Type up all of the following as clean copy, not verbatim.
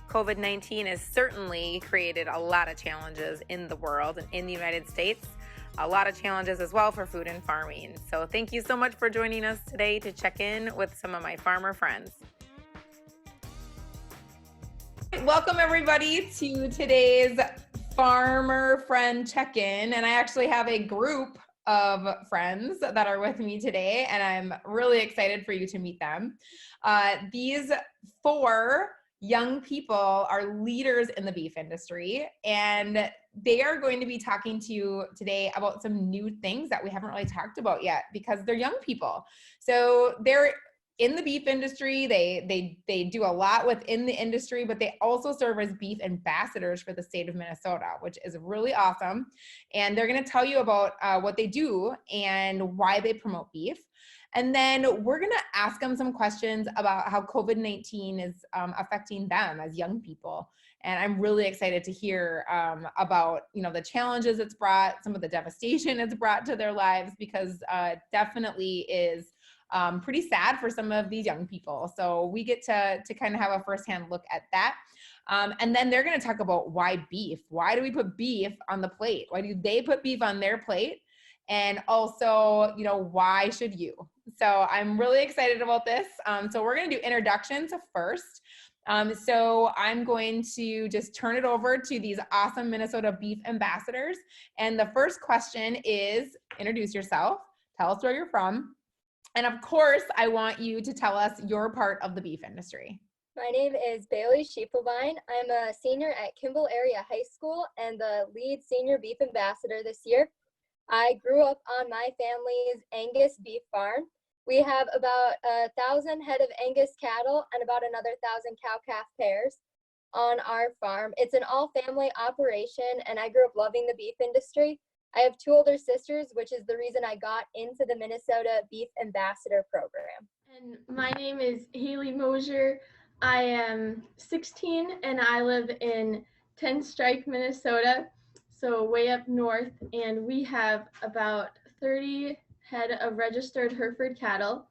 COVID-19 has certainly created a lot of challenges in the world and in the United States. A lot of challenges as well for food and farming. So thank you so much for joining us today to check in with some of my farmer friends. Welcome everybody to today's farmer friend check-in. And I actually have a group of friends that are with me today, and I'm really excited for you to meet them. These four young people are leaders in the beef industry, and they are going to be talking to you today about some new things that we haven't really talked about yet because they're young people. So they're in the beef industry, they do a lot within the industry, but they also serve as beef ambassadors for the state of Minnesota, which is really awesome. And they're going to tell you about what they do and why they promote beef. And then we're going to ask them some questions about how COVID-19 is affecting them as young people. And I'm really excited to hear about, the challenges it's brought, some of the devastation it's brought to their lives, because definitely is pretty sad for some of these young people. So we get to kind of have a firsthand look at that. And then they're going to talk about why beef. Why do we put beef on the plate? Why do they put beef on their plate? And also, why should you? So I'm really excited about this. So we're going to do introductions first. So I'm going to just turn it over to these awesome Minnesota beef ambassadors. And the first question is, introduce yourself, tell us where you're from. And of course, I want you to tell us your part of the beef industry. My name is Bailey Schiefelbein. I'm a senior at Kimball Area High School and the lead senior beef ambassador this year. I grew up on my family's Angus beef farm. We have about 1,000 head of Angus cattle and about another 1,000 cow-calf pairs on our farm. It's an all-family operation, and I grew up loving the beef industry. I have two older sisters, which is the reason I got into the Minnesota Beef Ambassador Program. And my name is Haley Mosier. I am 16 and I live in 10 Strike, Minnesota, so way up north, and we have about 30 head of registered Hereford cattle.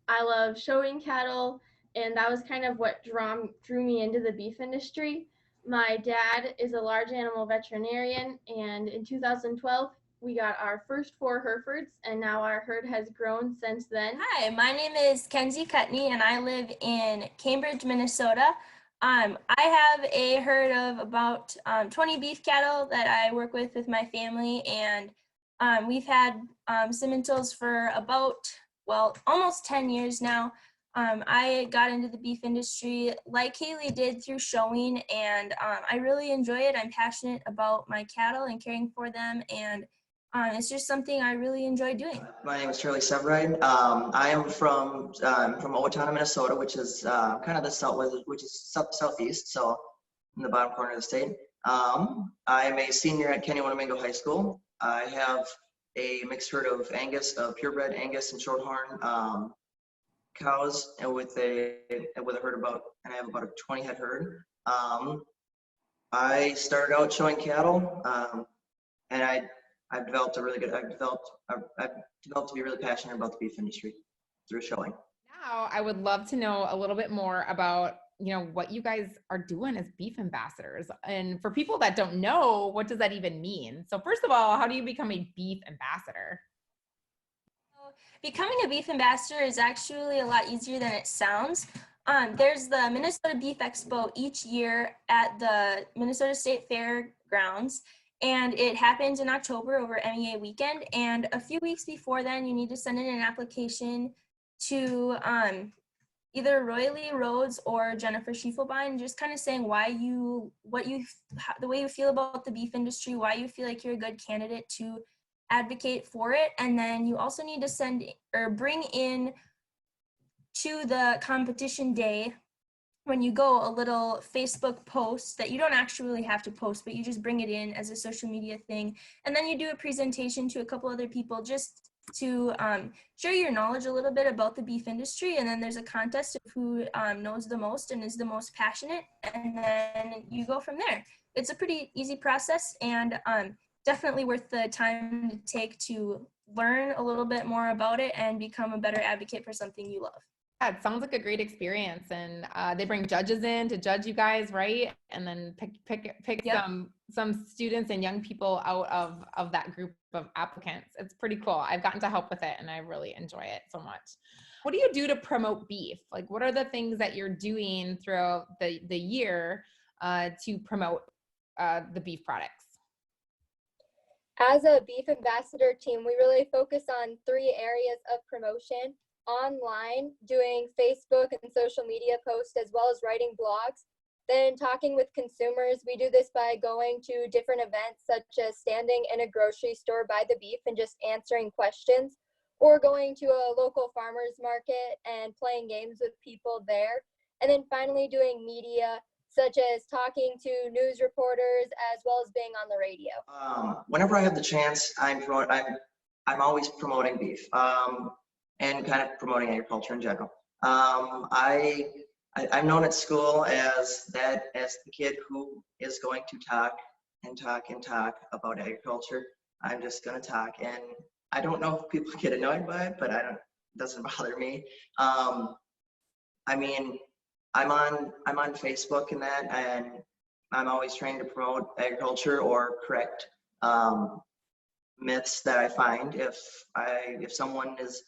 I love showing cattle, and that was kind of what drew me into the beef industry. My dad is a large animal veterinarian, and in 2012, we got our first 4 Herefords, and now our herd has grown since then. Hi, my name is Kenzie Cutney, and I live in Cambridge, Minnesota. I have a herd of about 20 beef cattle that I work with my family, and we've had Simmentals for about, almost 10 years now. I got into the beef industry like Haley did through showing, and I really enjoy it. I'm passionate about my cattle and caring for them, and it's just something I really enjoy doing. My name is Charlie Severide. I am from Owatonna, Minnesota, which is kind of the southeast, so in the bottom corner of the state. I'm a senior at Kenny Winnebago High School. I have a mixed herd of Angus, purebred Angus and Shorthorn cows, and with a herd and I have about a 20 head herd. I started out showing cattle, and I've developed to be really passionate about the beef industry through showing. Now, I would love to know a little bit more about, what you guys are doing as beef ambassadors. And for people that don't know, what does that even mean? So first of all, how do you become a beef ambassador? Becoming a beef ambassador is actually a lot easier than it sounds. There's the Minnesota Beef Expo each year at the Minnesota State Fairgrounds, and it happens in October over MEA weekend. And a few weeks before then, you need to send in an application to either Royally Rhodes or Jennifer Schiefelbein, just kind of saying the way you feel about the beef industry, why you feel like you're a good candidate to advocate for it. And then you also need to bring in to the competition day, when you go, a little Facebook post that you don't actually have to post, but you just bring it in as a social media thing. And then you do a presentation to a couple other people just to share your knowledge a little bit about the beef industry. And then there's a contest of who knows the most and is the most passionate. And then you go from there. It's a pretty easy process, and definitely worth the time to take to learn a little bit more about it and become a better advocate for something you love. Yeah, it sounds like a great experience, and they bring judges in to judge you guys, right? And then pick Yep. some students and young people out of that group of applicants. It's pretty cool. I've gotten to help with it, and I really enjoy it so much. What do you do to promote beef? Like, what are the things that you're doing throughout the year to promote the beef products? As a beef ambassador team, we really focus on 3 areas of promotion: online, doing Facebook and social media posts, as well as writing blogs. Then talking with consumers, we do this by going to different events, such as standing in a grocery store by the beef and just answering questions, or going to a local farmer's market and playing games with people there. And then finally doing media, such as talking to news reporters as well as being on the radio. Whenever I have the chance, I'm always promoting beef, and kind of promoting agriculture in general. I'm known at school as the kid who is going to talk and talk and talk about agriculture. I'm just going to talk, and I don't know if people get annoyed by it, but it doesn't bother me. I mean, I'm on Facebook and that, and I'm always trying to promote agriculture or correct myths that I find. If someone is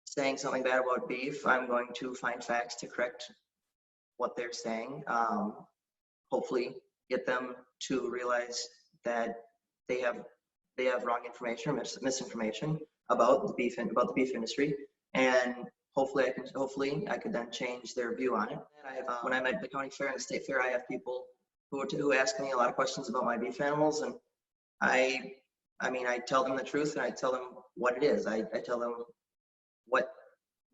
saying something bad about beef, I'm going to find facts to correct what they're saying. Hopefully, get them to realize that they have wrong information or misinformation about the beef industry, and hopefully I could then change their view on it. When I'm at the county fair and the state fair, I have people who ask me a lot of questions about my beef animals, and I tell them the truth, and I tell them what it is. I tell them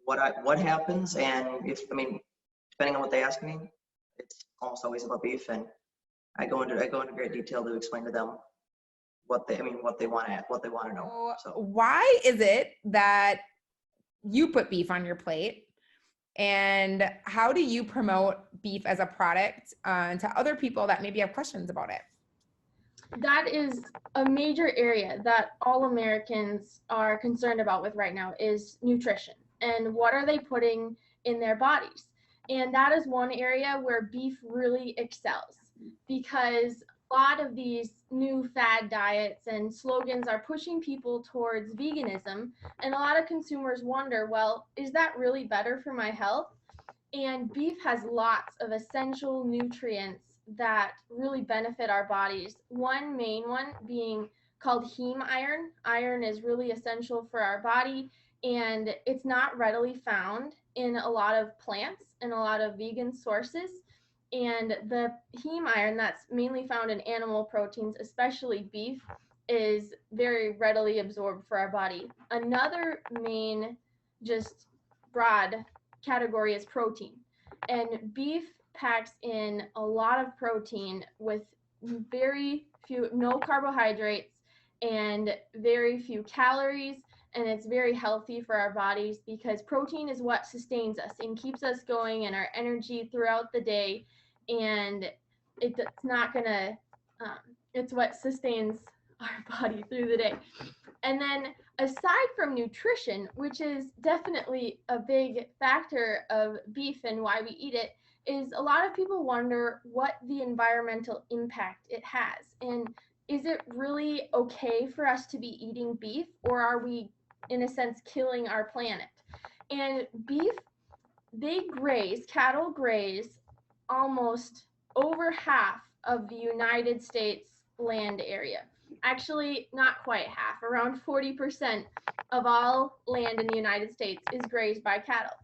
what happens, and depending on what they ask me, it's almost always about beef, and I go into great detail to explain to them what they want to know. So why is it that you put beef on your plate, and how do you promote beef as a product to other people that maybe have questions about it? That is a major area that all Americans are concerned about with right now is nutrition and what are they putting in their bodies. And that is one area where beef really excels, because a lot of these new fad diets and slogans are pushing people towards veganism, and a lot of consumers wonder, well, is that really better for my health? And beef has lots of essential nutrients that really benefit our bodies. One main one being called heme iron. Iron is really essential for our body, and it's not readily found in a lot of plants and a lot of vegan sources. And the heme iron that's mainly found in animal proteins, especially beef, is very readily absorbed for our body. Another main, just broad category is protein. And beef packs in a lot of protein with no carbohydrates and very few calories, and it's very healthy for our bodies because protein is what sustains us and keeps us going and our energy throughout the day, and it's what sustains our body through the day. And then aside from nutrition, which is definitely a big factor of beef and why we eat it, is a lot of people wonder what the environmental impact it has. And is it really okay for us to be eating beef, or are we, in a sense, killing our planet? And beef, cattle graze almost over half of the United States land area. Actually, not quite half, around 40% of all land in the United States is grazed by cattle.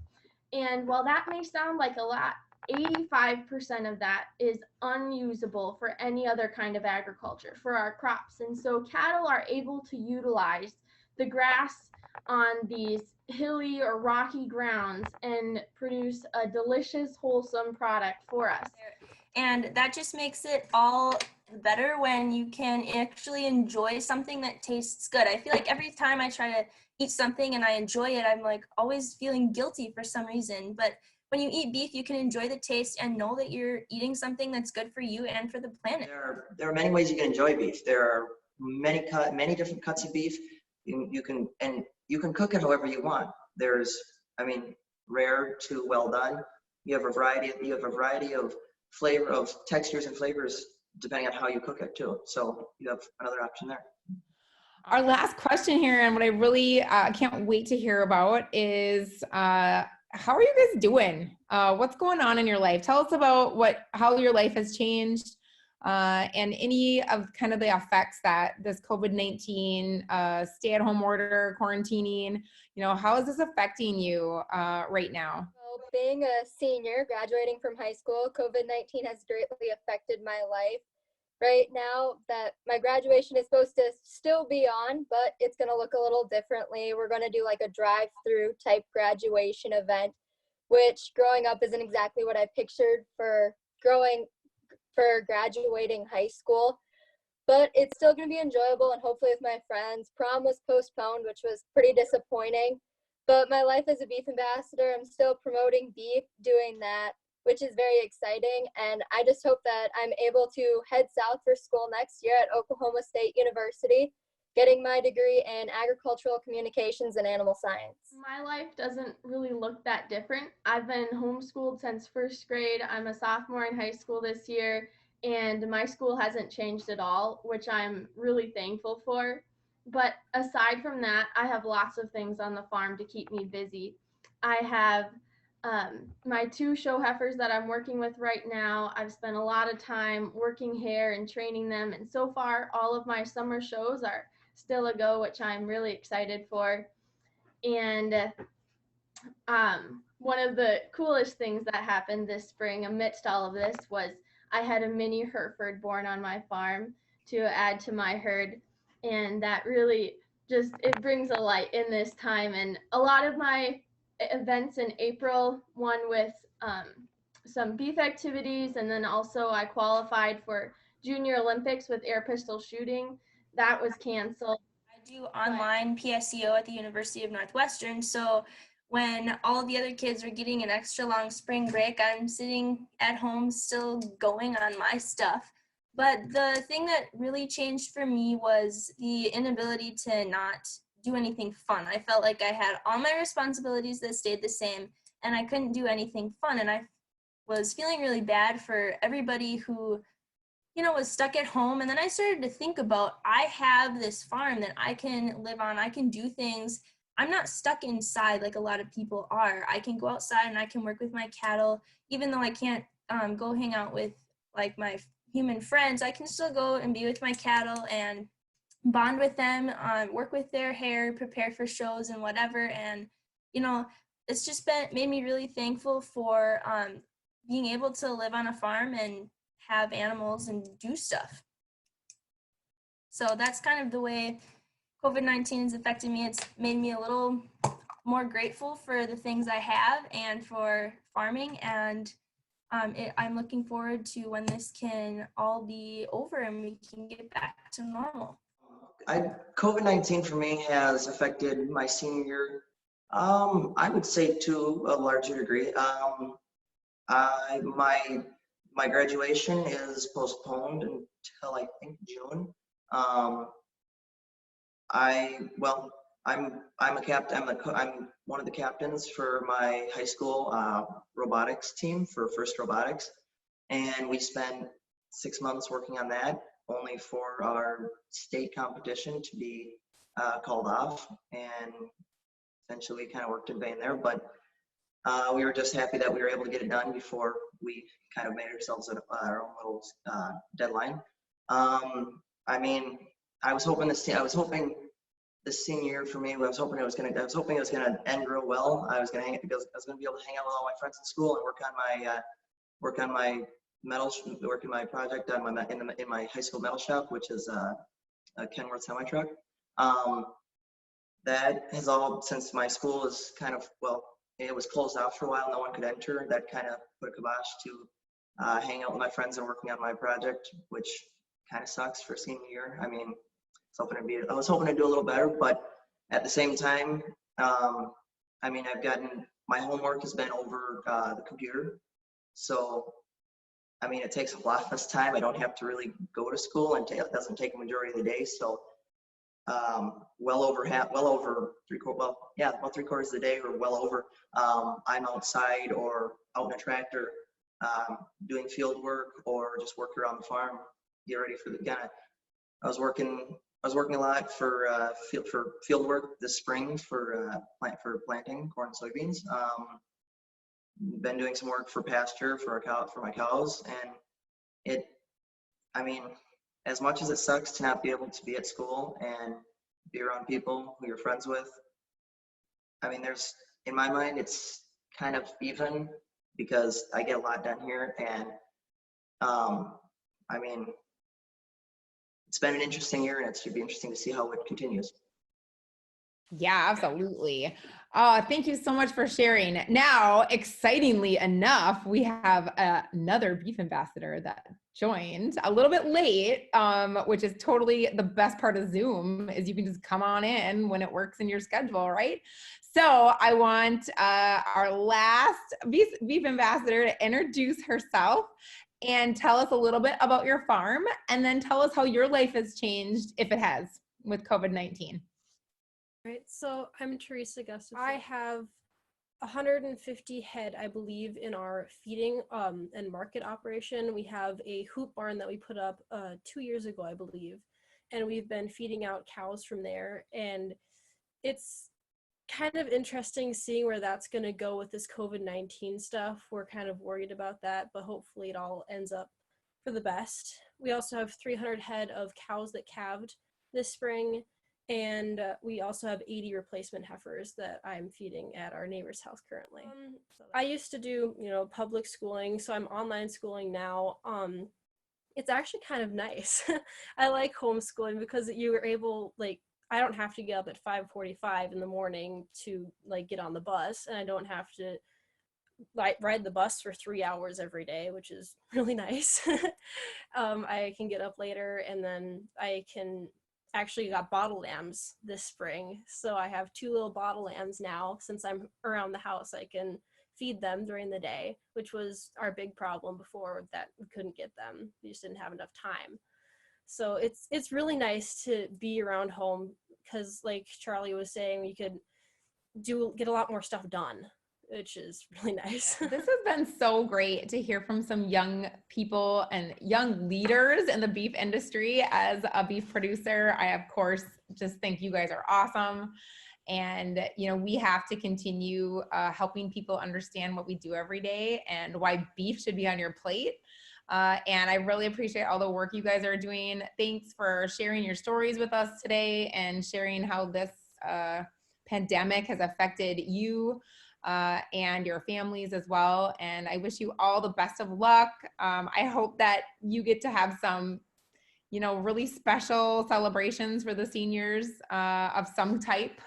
And while that may sound like a lot, 85% of that is unusable for any other kind of agriculture, for our crops. And so cattle are able to utilize the grass on these hilly or rocky grounds and produce a delicious, wholesome product for us. And that just makes it all better when you can actually enjoy something that tastes good. I feel like every time I try to eat something and I enjoy it, I'm like always feeling guilty for some reason. But when you eat beef, you can enjoy the taste and know that you're eating something that's good for you and for the planet. There are many ways you can enjoy beef. There are many different cuts of beef. You can cook it however you want. There's I mean, rare to well done. You have a variety of flavor, of textures and flavors depending on how you cook it too. So you have another option there. Our last question here, and what I really can't wait to hear about is how are you guys doing? What's going on in your life? Tell us about how your life has changed and any of kind of the effects that this COVID-19 stay-at-home order, quarantining, how is this affecting you right now? Well, being a senior, graduating from high school, COVID-19 has greatly affected my life. Right now that my graduation is supposed to still be on, but it's going to look a little differently. We're going to do like a drive-through type graduation event, which growing up isn't exactly what I pictured for graduating high school. But it's still going to be enjoyable and hopefully with my friends. Prom was postponed, which was pretty disappointing. But my life as a beef ambassador, I'm still promoting beef, doing that, which is very exciting. And I just hope that I'm able to head south for school next year at Oklahoma State University, getting my degree in agricultural communications and animal science. My life doesn't really look that different. I've been homeschooled since first grade. I'm a sophomore in high school this year, and my school hasn't changed at all, which I'm really thankful for. But aside from that, I have lots of things on the farm to keep me busy. I have my 2 show heifers that I'm working with right now. I've spent a lot of time working hair and training them, and so far all of my summer shows are still a go, which I'm really excited for. And one of the coolest things that happened this spring amidst all of this was I had a mini Hereford born on my farm to add to my herd, and that really it brings a light in this time. And a lot of my events in April, one with some beef activities, and then also I qualified for Junior Olympics with air pistol shooting. That was canceled. I do online PSEO at the University of Northwestern, so when all the other kids are getting an extra long spring break, I'm sitting at home still going on my stuff. But the thing that really changed for me was the inability to not do anything fun. I felt like I had all my responsibilities that stayed the same, and I couldn't do anything fun. And I was feeling really bad for everybody who, was stuck at home. And then I started to think about, I have this farm that I can live on. I can do things. I'm not stuck inside like a lot of people are. I can go outside and I can work with my cattle, even though I can't go hang out with like my human friends. I can still go and be with my cattle and bond with them, work with their hair, prepare for shows and whatever. And, it's just made me really thankful for being able to live on a farm and have animals and do stuff. So that's kind of the way COVID-19 has affected me. It's made me a little more grateful for the things I have and for farming. And I'm looking forward to when this can all be over and we can get back to normal. COVID-19 for me has affected my senior year, I would say to a larger degree. My graduation is postponed until I think June. I'm a captain. I'm one of the captains for my high school robotics team for First Robotics, and we spent 6 months working on that, only for our state competition to be called off, and essentially kind of worked in vain there. But we were just happy that we were able to get it done before we kind of made ourselves our own little deadline. I mean, I was hoping the senior year for me, I was hoping it was gonna end real well. I was gonna be able to hang out with all my friends in school and work on my project in my high school metal shop, which is a Kenworth semi truck. That has all, since my school is kind of, it was closed off for a while, no one could enter. That kind of put a kibosh to hang out with my friends and working on my project, which kind of sucks for senior year. I mean, I was hoping to do a little better, but at the same time, I mean, my homework has been over the computer. So, I mean, it takes a lot less time. I don't have to really go to school, and it doesn't take a majority of the day. So, about 3/4 of the day or well over. I'm outside or out in a tractor, doing field work or just work around the farm, get ready for the kind of. I was working a lot for field work this spring for planting corn and soybeans. Been doing some work for pasture for my cows, and I mean, as much as it sucks to not be able to be at school and be around people who you're friends with, I mean, in my mind, it's kind of even because I get a lot done here, and I mean, it's been an interesting year, and it should be interesting to see how it continues. Yeah, absolutely. Thank you so much for sharing. Now, excitingly enough, we have another beef ambassador that joined a little bit late, which is totally the best part of Zoom is you can just come on in when it works in your schedule, right? So I want our last beef ambassador to introduce herself and tell us a little bit about your farm, and then tell us how your life has changed, if it has, with COVID-19. Right, so I'm Teresa Gustafson. I have 150 head, I believe, in our feeding and market operation. We have a hoop barn that we put up 2 years ago, I believe, and we've been feeding out cows from there. And it's kind of interesting seeing where that's going to go with this COVID-19 stuff. We're kind of worried about that, but hopefully it all ends up for the best. We also have 300 head of cows that calved this spring. And we also have 80 replacement heifers that I'm feeding at our neighbor's house currently. I used to do, public schooling, so I'm online schooling now. It's actually kind of nice. I like homeschooling because you were able, I don't have to get up at 5:45 in the morning to get on the bus, and I don't have to ride the bus for 3 hours every day, which is really nice. I can get up later, and then I can actually got bottle lambs this spring. So I have 2 little bottle lambs now. Since I'm around the house, I can feed them during the day, which was our big problem before, that we couldn't get them. We just didn't have enough time. So it's really nice to be around home because, like Charlie was saying, we could get a lot more stuff done, which is really nice. This has been so great to hear from some young people and young leaders in the beef industry. As a beef producer, I, of course, just think you guys are awesome. And, we have to continue helping people understand what we do every day and why beef should be on your plate. And I really appreciate all the work you guys are doing. Thanks for sharing your stories with us today and sharing how this pandemic has affected you and your families as well. And I wish you all the best of luck. I hope that you get to have some, really special celebrations for the seniors of some type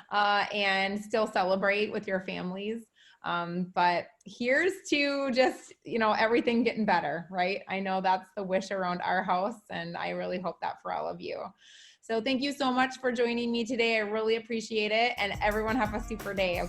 and still celebrate with your families. But here's to just, everything getting better, right? I know that's the wish around our house, and I really hope that for all of you. So thank you so much for joining me today. I really appreciate it. And everyone have a super day.